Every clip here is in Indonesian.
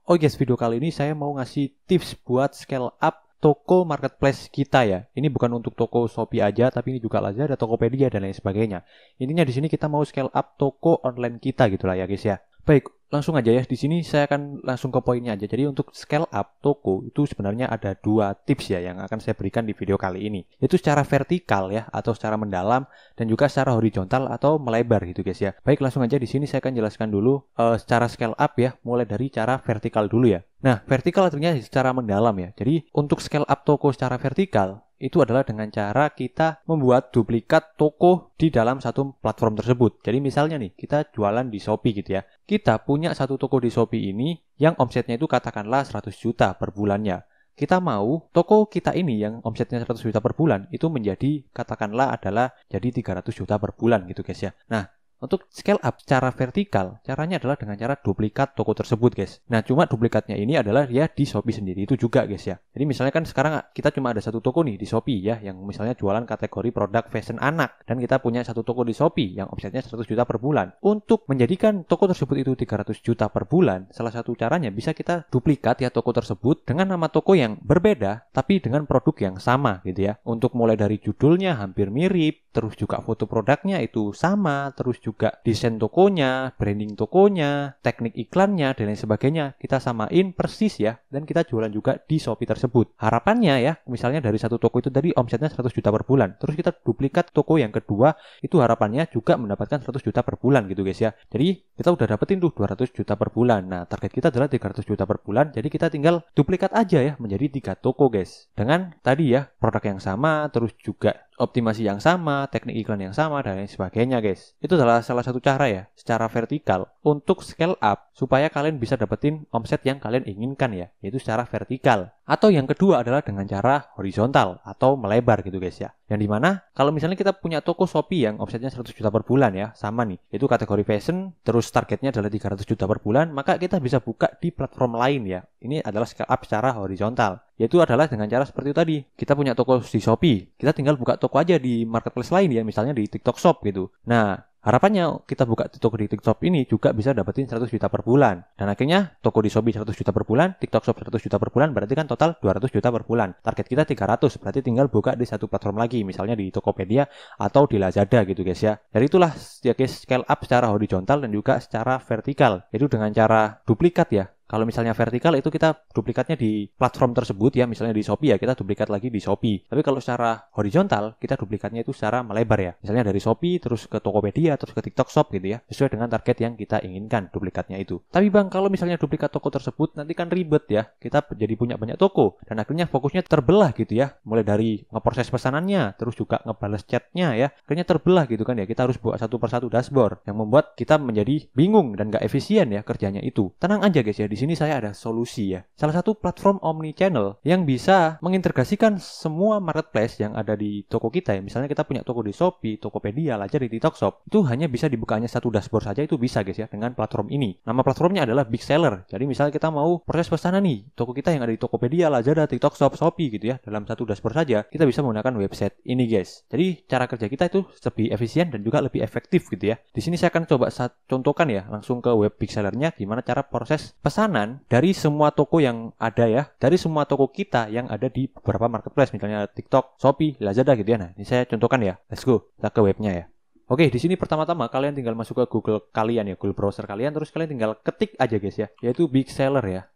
Oh yes, video kali ini saya mau ngasih tips buat scale up toko marketplace kita ya. Ini bukan untuk toko Shopee aja, tapi ini juga Lazada, Tokopedia dan lain sebagainya. Intinya di sini kita mau scale up toko online kita gitu lah ya guys ya. Baik, langsung aja ya. Di sini saya akan langsung ke poinnya aja. Jadi untuk scale up toko itu sebenarnya ada dua tips ya yang akan saya berikan di video kali ini. Itu secara vertikal ya atau secara mendalam dan juga secara horizontal atau melebar gitu guys ya. Baik, langsung aja di sini saya akan jelaskan dulu secara scale up ya, mulai dari cara vertikal dulu ya. Nah, vertikal artinya secara mendalam ya. Jadi untuk scale up toko secara vertikal itu adalah dengan cara kita membuat duplikat toko di dalam satu platform tersebut. Jadi misalnya nih, kita jualan di Shopee gitu ya. Kita punya satu toko di Shopee ini yang omsetnya itu katakanlah 100 juta per bulannya. Kita mau toko kita ini yang omsetnya 100 juta per bulan itu menjadi katakanlah adalah jadi 300 juta per bulan gitu guys ya. Nah, untuk scale up secara vertikal, caranya adalah dengan cara duplikat toko tersebut guys. Nah, cuma duplikatnya ini adalah dia di Shopee sendiri itu juga guys ya. Jadi misalnya kan sekarang kita cuma ada satu toko nih di Shopee ya, yang misalnya jualan kategori produk fashion anak. Dan kita punya satu toko di Shopee yang omsetnya 100 juta per bulan. Untuk menjadikan toko tersebut itu 300 juta per bulan, salah satu caranya bisa kita duplikat ya toko tersebut dengan nama toko yang berbeda, tapi dengan produk yang sama gitu ya. Untuk mulai dari judulnya hampir mirip, terus juga foto produknya itu sama, terus juga desain tokonya, branding tokonya, teknik iklannya, dan lain sebagainya. Kita samain persis ya, dan kita jualan juga di Shopee tersebut. Harapannya ya, misalnya dari satu toko itu tadi omsetnya 100 juta per bulan. Terus kita duplikat toko yang kedua, itu harapannya juga mendapatkan 100 juta per bulan gitu guys ya. Jadi kita udah dapetin tuh 200 juta per bulan. Nah, target kita adalah 300 juta per bulan, jadi kita tinggal duplikat aja ya, menjadi 3 toko guys. Dengan tadi ya, produk yang sama, terus juga optimasi yang sama, teknik iklan yang sama, dan lain sebagainya guys. Itu adalah salah satu cara ya, secara vertikal untuk scale up supaya kalian bisa dapetin omset yang kalian inginkan ya, yaitu secara vertikal. Atau yang kedua adalah dengan cara horizontal atau melebar gitu guys ya. Yang dimana kalau misalnya kita punya toko Shopee yang omsetnya 100 juta per bulan ya, sama nih, itu kategori fashion, terus targetnya adalah 300 juta per bulan, maka kita bisa buka di platform lain ya. Ini adalah scale up secara horizontal. Yaitu adalah dengan cara seperti itu tadi. Kita punya toko di Shopee, kita tinggal buka toko aja di marketplace lain ya, misalnya di TikTok Shop gitu. Nah, harapannya kita buka toko di TikTok ini juga bisa dapetin 100 juta per bulan. Dan akhirnya toko di Shopee 100 juta per bulan, TikTok Shop 100 juta per bulan, berarti kan total 200 juta per bulan. Target kita 300, berarti tinggal buka di satu platform lagi, misalnya di Tokopedia atau di Lazada gitu guys ya. Dari itulah ya guys, scale up secara horizontal dan juga secara vertikal. Itu dengan cara duplikat ya. Kalau misalnya vertikal itu kita duplikatnya di platform tersebut ya, misalnya di Shopee ya, kita duplikat lagi di Shopee. Tapi kalau secara horizontal, kita duplikatnya itu secara melebar ya. Misalnya dari Shopee, terus ke Tokopedia, terus ke TikTok Shop gitu ya, sesuai dengan target yang kita inginkan duplikatnya itu. Tapi bang, kalau misalnya duplikat toko tersebut, nanti kan ribet ya. Kita jadi punya banyak toko, dan akhirnya fokusnya terbelah gitu ya. Mulai dari ngeproses pesanannya, terus juga ngebales chatnya ya. Akhirnya terbelah gitu kan ya, kita harus buat satu persatu dashboard, yang membuat kita menjadi bingung dan gak efisien ya kerjanya itu. Tenang aja guys ya, di sini saya ada solusi ya. Salah satu platform omnichannel yang bisa mengintegrasikan semua marketplace yang ada di toko kita ya. Misalnya kita punya toko di Shopee, Tokopedia, Lazada, di TikTok Shop. Itu hanya bisa dibukanya satu dashboard saja, itu bisa guys ya dengan platform ini. Nama platformnya adalah Big Seller. Jadi misalnya kita mau proses pesanan nih, toko kita yang ada di Tokopedia, Lazada, TikTok Shop, Shopee gitu ya. Dalam satu dashboard saja, kita bisa menggunakan website ini guys. Jadi cara kerja kita itu lebih efisien dan juga lebih efektif gitu ya. Di sini saya akan coba contohkan ya, langsung ke web Big Sellernya gimana cara proses pesanan dari semua toko yang ada ya, dari semua toko kita yang ada di beberapa marketplace, misalnya TikTok, Shopee, Lazada gitu ya. Nah, ini saya contohkan ya. Let's go, kita ke webnya ya. Oke, di sini pertama-tama kalian tinggal masuk ke Google kalian ya, Google browser kalian, terus kalian tinggal ketik aja guys ya, yaitu Big Seller ya.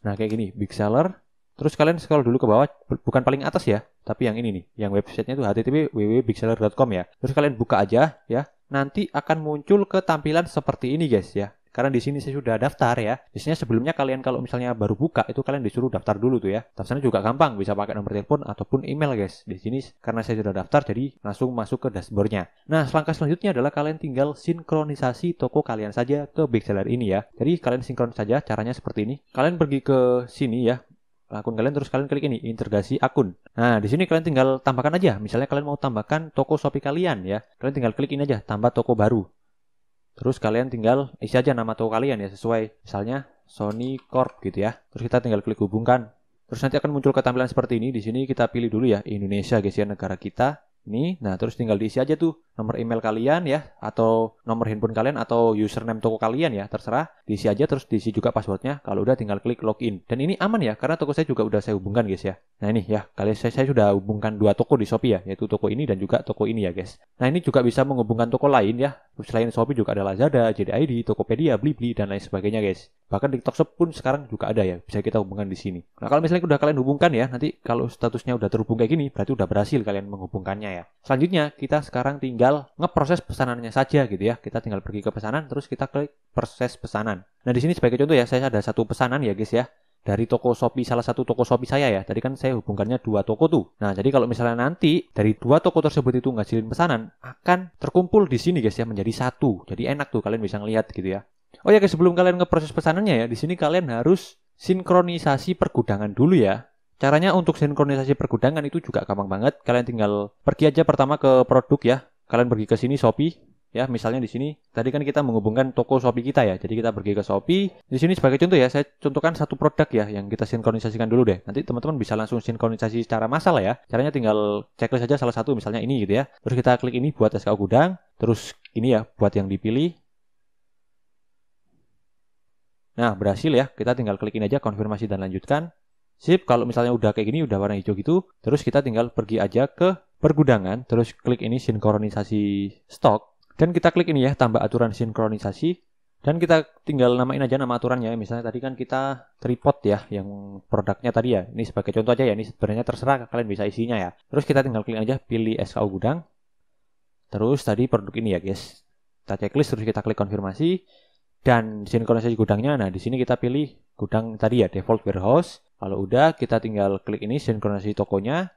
Nah, kayak gini, Big Seller. Terus kalian scroll dulu ke bawah, bukan paling atas ya, tapi yang ini nih, yang websitenya itu http://www.bigseller.com ya. Terus kalian buka aja ya, nanti akan muncul ke tampilan seperti ini guys ya. Karena di sini saya sudah daftar ya. Biasanya sebelumnya kalian kalau misalnya baru buka itu kalian disuruh daftar dulu tuh ya. Daftarnya juga gampang, bisa pakai nomor telepon ataupun email guys. Di sini karena saya sudah daftar jadi langsung masuk ke dashboardnya. Nah, langkah selanjutnya adalah kalian tinggal sinkronisasi toko kalian saja ke Big Seller ini ya. Jadi kalian sinkron saja, caranya seperti ini. Kalian pergi ke sini ya, akun kalian, terus kalian klik ini integrasi akun. Nah, di sini kalian tinggal tambahkan aja. Misalnya kalian mau tambahkan toko Shopee kalian ya. Kalian tinggal klik ini aja, tambah toko baru. Terus kalian tinggal isi aja nama toko kalian ya sesuai, misalnya Sony Corp gitu ya. Terus kita tinggal klik hubungkan. Terus nanti akan muncul ke tampilan seperti ini. Di sini kita pilih dulu ya Indonesia guys ya, negara kita. Ini, nah terus tinggal diisi aja tuh nomor email kalian ya, atau nomor handphone kalian, atau username toko kalian ya, terserah. Diisi aja, terus diisi juga passwordnya. Kalau udah tinggal klik login. Dan ini aman ya, karena toko saya juga udah saya hubungkan guys ya. Nah ini ya, kali saya sudah hubungkan 2 toko di Shopee ya, yaitu toko ini dan juga toko ini ya guys. Nah ini juga bisa menghubungkan toko lain ya. Selain Shopee juga ada Lazada, JDID, Tokopedia, Blibli, dan lain sebagainya guys. Bahkan TikTok Shop pun sekarang juga ada ya, bisa kita hubungkan di sini. Nah kalau misalnya udah kalian hubungkan ya, nanti kalau statusnya udah terhubung kayak gini, berarti udah berhasil kalian menghubungkannya ya. Selanjutnya kita sekarang tinggal ngeproses pesanannya saja gitu ya. Kita tinggal pergi ke pesanan, terus kita klik proses pesanan. Nah di sini sebagai contoh ya, saya ada satu pesanan ya guys ya, dari toko Shopee, salah satu toko Shopee saya ya. Tadi kan saya hubungkannya 2 toko tuh. Nah, jadi kalau misalnya nanti dari 2 toko tersebut itu ngasilin pesanan, akan terkumpul di sini guys ya, menjadi satu. Jadi enak tuh, kalian bisa ngelihat gitu ya. Oh ya guys, sebelum kalian ngeproses pesanannya ya, di sini kalian harus sinkronisasi pergudangan dulu ya. Caranya untuk sinkronisasi pergudangan itu juga gampang banget. Kalian tinggal pergi aja pertama ke produk ya. Kalian pergi ke sini Shopee. Ya, misalnya di sini tadi kan kita menghubungkan toko Shopee kita ya. Jadi kita pergi ke Shopee. Di sini sebagai contoh ya, saya contohkan satu produk ya yang kita sinkronisasikan dulu deh. Nanti teman-teman bisa langsung sinkronisasi secara massal ya. Caranya tinggal checklist saja salah satu, misalnya ini gitu ya. Terus kita klik ini buat SKU gudang, terus ini ya buat yang dipilih. Nah, berhasil ya. Kita tinggal klik ini aja, konfirmasi dan lanjutkan. Sip, kalau misalnya udah kayak gini, udah warna hijau gitu, terus kita tinggal pergi aja ke pergudangan, terus klik ini sinkronisasi stok. Dan kita klik ini ya, tambah aturan sinkronisasi. Dan kita tinggal namain aja nama aturannya. Misalnya tadi kan kita tripod ya, yang produknya tadi ya. Ini sebagai contoh aja ya, ini sebenarnya terserah kalian bisa isinya ya. Terus kita tinggal klik aja, pilih SKU gudang. Terus tadi produk ini ya guys. Kita checklist, terus kita klik konfirmasi. Dan sinkronisasi gudangnya, nah di sini kita pilih gudang tadi ya, default warehouse. Kalau udah, kita tinggal klik ini, sinkronisasi tokonya.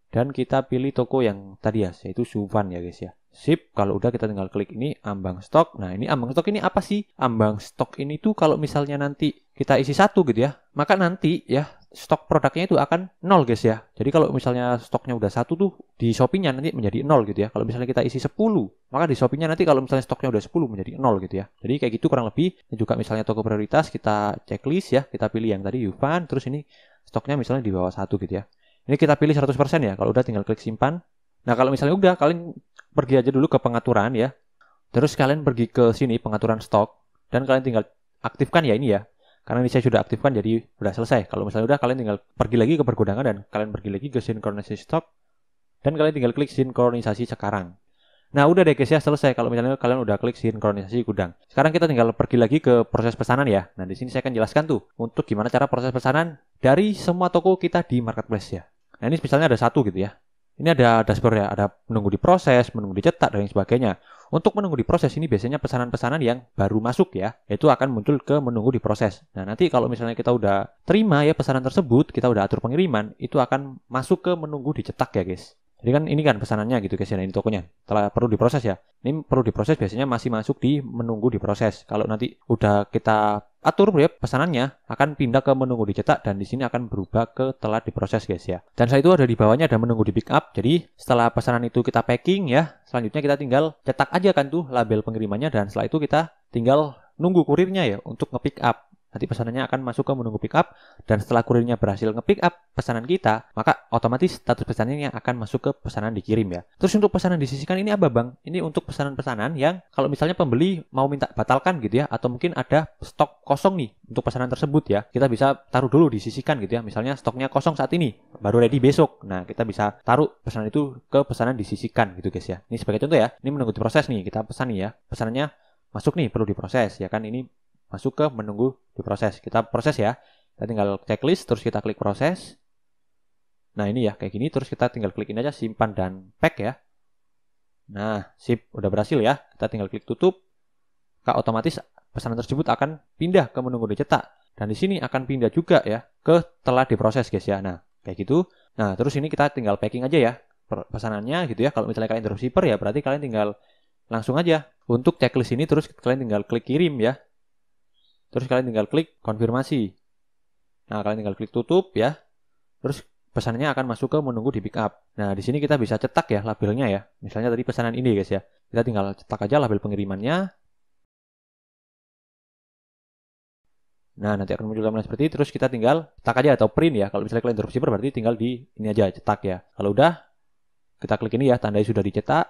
Dan kita pilih toko yang tadi ya, yaitu Suvan ya guys ya. Sip, kalau udah kita tinggal klik ini ambang stok. Nah ini ambang stok ini apa sih? Ambang stok ini tuh kalau misalnya nanti kita isi satu gitu ya, maka nanti ya stok produknya itu akan nol guys ya. Jadi kalau misalnya stoknya udah satu tuh di Shopee-nya nanti menjadi nol gitu ya. Kalau misalnya kita isi 10, maka di Shopee-nya nanti kalau misalnya stoknya udah 10 menjadi nol gitu ya. Jadi kayak gitu kurang lebih. Dan juga misalnya toko prioritas kita checklist ya, kita pilih yang tadi Yuvan, terus ini stoknya misalnya di bawah 1 gitu ya. Ini kita pilih 100% ya. Kalau udah tinggal klik simpan. Nah, kalau misalnya udah, kalian pergi aja dulu ke pengaturan ya. Terus kalian pergi ke sini pengaturan stok dan kalian tinggal aktifkan ya ini ya. Karena ini saya sudah aktifkan jadi udah selesai. Kalau misalnya udah, kalian tinggal pergi lagi ke pergudangan dan kalian pergi lagi ke sinkronisasi stok dan kalian tinggal klik sinkronisasi sekarang. Nah, udah deh guys ya, selesai kalau misalnya kalian udah klik sinkronisasi gudang. Sekarang kita tinggal pergi lagi ke proses pesanan ya. Nah, di sini saya akan jelaskan tuh untuk gimana cara proses pesanan dari semua toko kita di marketplace ya. Nah, ini misalnya ada satu gitu ya. Ini ada dashboard ya, ada menunggu diproses, menunggu dicetak, dan lain sebagainya. Untuk menunggu diproses ini biasanya pesanan-pesanan yang baru masuk ya, itu akan muncul ke menunggu diproses. Nah, nanti kalau misalnya kita udah terima ya pesanan tersebut, kita udah atur pengiriman, itu akan masuk ke menunggu dicetak ya guys. Jadi kan ini kan pesanannya gitu guys ya, nah ini tokonya. Setelah perlu diproses ya. Ini perlu diproses biasanya masih masuk di menunggu diproses. Kalau nanti udah kita atur ya pesanannya akan pindah ke menunggu dicetak dan di sini akan berubah ke telah diproses guys ya. Dan setelah itu ada di bawahnya ada menunggu di pick up. Jadi setelah pesanan itu kita packing ya, selanjutnya kita tinggal cetak aja kan tuh label pengirimannya dan setelah itu kita tinggal nunggu kurirnya ya untuk nge-pick up. Nanti pesanannya akan masuk ke menunggu pick up dan setelah kurirnya berhasil nge-pick up pesanan kita, maka otomatis status pesanannya akan masuk ke pesanan dikirim ya. Terus untuk pesanan disisihkan ini apa bang? Ini untuk pesanan-pesanan yang kalau misalnya pembeli mau minta batalkan gitu ya, atau mungkin ada stok kosong nih untuk pesanan tersebut ya, kita bisa taruh dulu disisihkan gitu ya. Misalnya stoknya kosong saat ini, baru ready besok. Nah kita bisa taruh pesanan itu ke pesanan disisihkan gitu guys ya. Ini sebagai contoh ya, ini menunggu diproses nih, kita pesan nih ya, pesanannya masuk nih perlu diproses ya kan, ini masuk ke menunggu diproses. Kita proses ya. Kita tinggal checklist, terus kita klik proses. Nah ini ya, kayak gini. Terus kita tinggal klik ini aja, simpan dan pack ya. Nah, sip. Udah berhasil ya. Kita tinggal klik tutup. Maka otomatis pesanan tersebut akan pindah ke menunggu dicetak. Dan di sini akan pindah juga ya ke telah diproses guys ya. Nah, kayak gitu. Nah, terus ini kita tinggal packing aja ya pesanannya gitu ya. Kalau misalnya kalian dropshipper ya, berarti kalian tinggal langsung aja. Untuk checklist ini terus kalian tinggal klik kirim ya. Terus kalian tinggal klik konfirmasi. Nah, kalian tinggal klik tutup ya. Terus pesanannya akan masuk ke menunggu di pick up. Nah, di sini kita bisa cetak ya labelnya ya. Misalnya tadi pesanan ini guys ya. Kita tinggal cetak aja label pengirimannya. Nah, nanti akan muncul tampilan seperti itu. Terus kita tinggal cetak aja atau print ya. Kalau misalnya kalian dropshipper berarti tinggal di ini aja cetak ya. Kalau udah, Kita klik ini ya, tandanya sudah dicetak.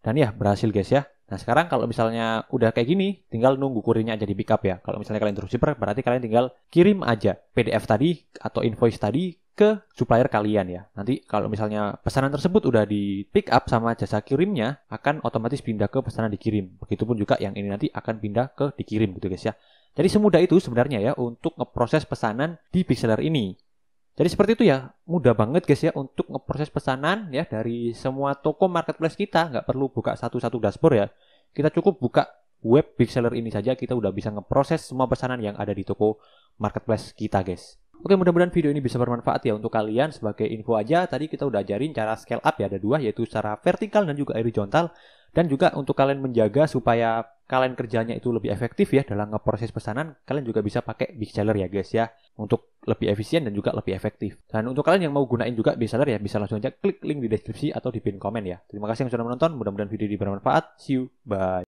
Dan ya, berhasil guys ya. Nah, sekarang kalau misalnya udah kayak gini, tinggal nunggu kurirnya aja di pick up ya. Kalau misalnya kalian dropshipper, berarti kalian tinggal kirim aja PDF tadi atau invoice tadi ke supplier kalian ya. Nanti kalau misalnya pesanan tersebut udah di pick up sama jasa kirimnya, akan otomatis pindah ke pesanan dikirim. Begitupun juga yang ini nanti akan pindah ke dikirim gitu guys ya. Jadi semudah itu sebenarnya ya untuk ngeproses pesanan di Bigseller ini. Jadi seperti itu ya, mudah banget guys ya untuk ngeproses pesanan ya dari semua toko marketplace kita. Nggak perlu buka satu-satu dashboard ya. Kita cukup buka web Bigseller ini saja, kita udah bisa ngeproses semua pesanan yang ada di toko marketplace kita guys. Oke, mudah-mudahan video ini bisa bermanfaat ya untuk kalian. Sebagai info aja, tadi kita udah ajarin cara scale up ya, ada dua, yaitu secara vertikal dan juga horizontal. Dan juga untuk kalian menjaga supaya kalian kerjanya itu lebih efektif ya dalam ngeproses pesanan, kalian juga bisa pakai Bigseller ya guys ya, untuk lebih efisien dan juga lebih efektif. Dan untuk kalian yang mau gunain juga Bigseller ya, bisa langsung aja klik link di deskripsi atau di pin komen ya. Terima kasih yang sudah menonton, mudah-mudahan video ini bermanfaat. See you, bye.